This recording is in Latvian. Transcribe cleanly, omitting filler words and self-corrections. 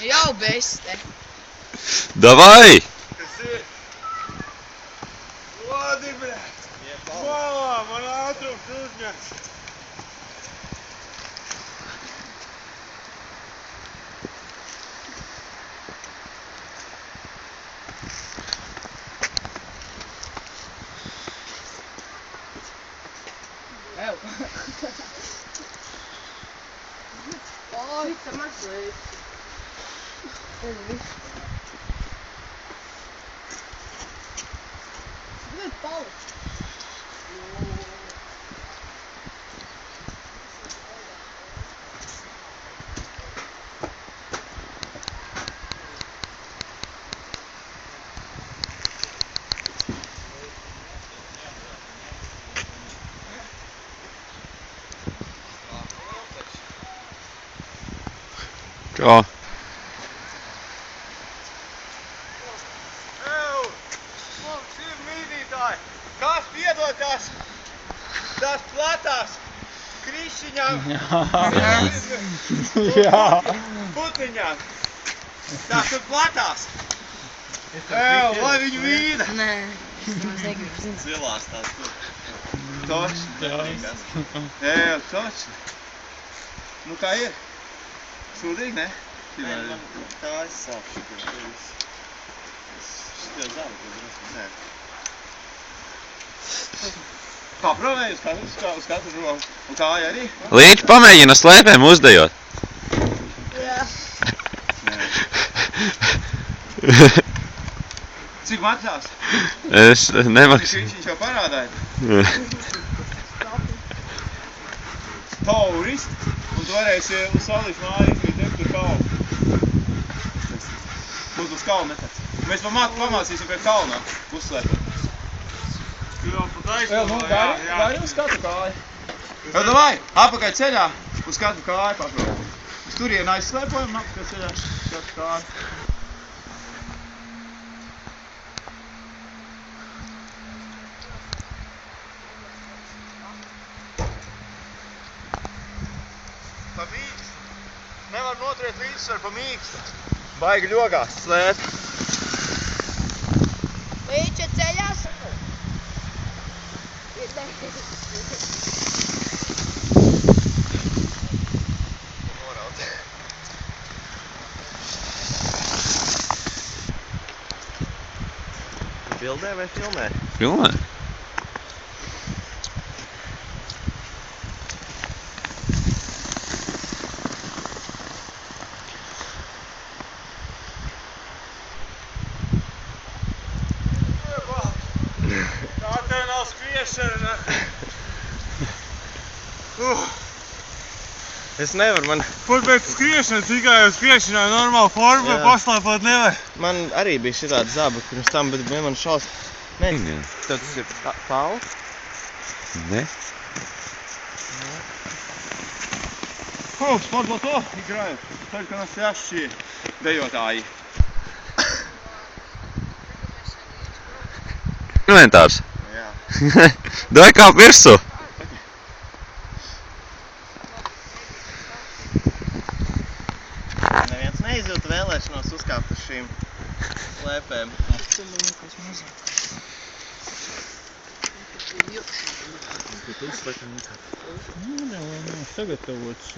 Jau bez te. Davai! Kas ir? Lodi, brēt! Malā, man ātrums uzņems! Ew. Oi, tā mazliet. Good polish. Kā? Mums ir mīdītāji! Kas piedod tās platās krišiņām? Jā. Putiņām! Tās tur platās! Lai viņu vīda! Nē, es negribu zināt. Zilās tās tur. Toči. Toči. Nu kā ir? Sūdīgi, ne? Tā es sāp šitie. Šitie zāli, ko drusku. Nē. Paprovēju uz katru roku. Un kāja arī? Līķi pamēģina slēpēm uzdejot. Jā. Cik maksās? Es nemaksu. Viņš jau parādāja. Taurists. Un tu varēsi uz saulīšu māju izvīt tur kalnu. Būs uz kalnu metāts. Mēs pamācīsim pie kalnā uzslēpēt. Jā, pa taisnumā, jā. Vai uz katru kāju? Jā, davai, apakaļ ceļā uz katru kāju paprot. Uz turienu aizslēpojam, apakaļ ceļā uz katru kāju. Pa mīkstu. Nevar noturēt līdzsvaru pa mīkstu. Baigi ļogās slēt. Līča ceļās. Noraut. Bildē vai filmē? Filmē? Tā tev nav skriešana. Es nevaru, man... Pat pēc skriešanas, tikai jau skriešanā normāla forma, paslēpot nevar. Man arī bija šitāda zaba pirms tam, bet man šaus... Nē, tev tas ir tālu? Ne? Смотри, то играют. Только настоящие dejotāji. Inventārs. Jā. Davai kāp virsū. Neviens neizjūt vēlēšanos uzkāpt uz šīm slēpēm. Jūs. Tur slēpēm nekā. Sagatavots.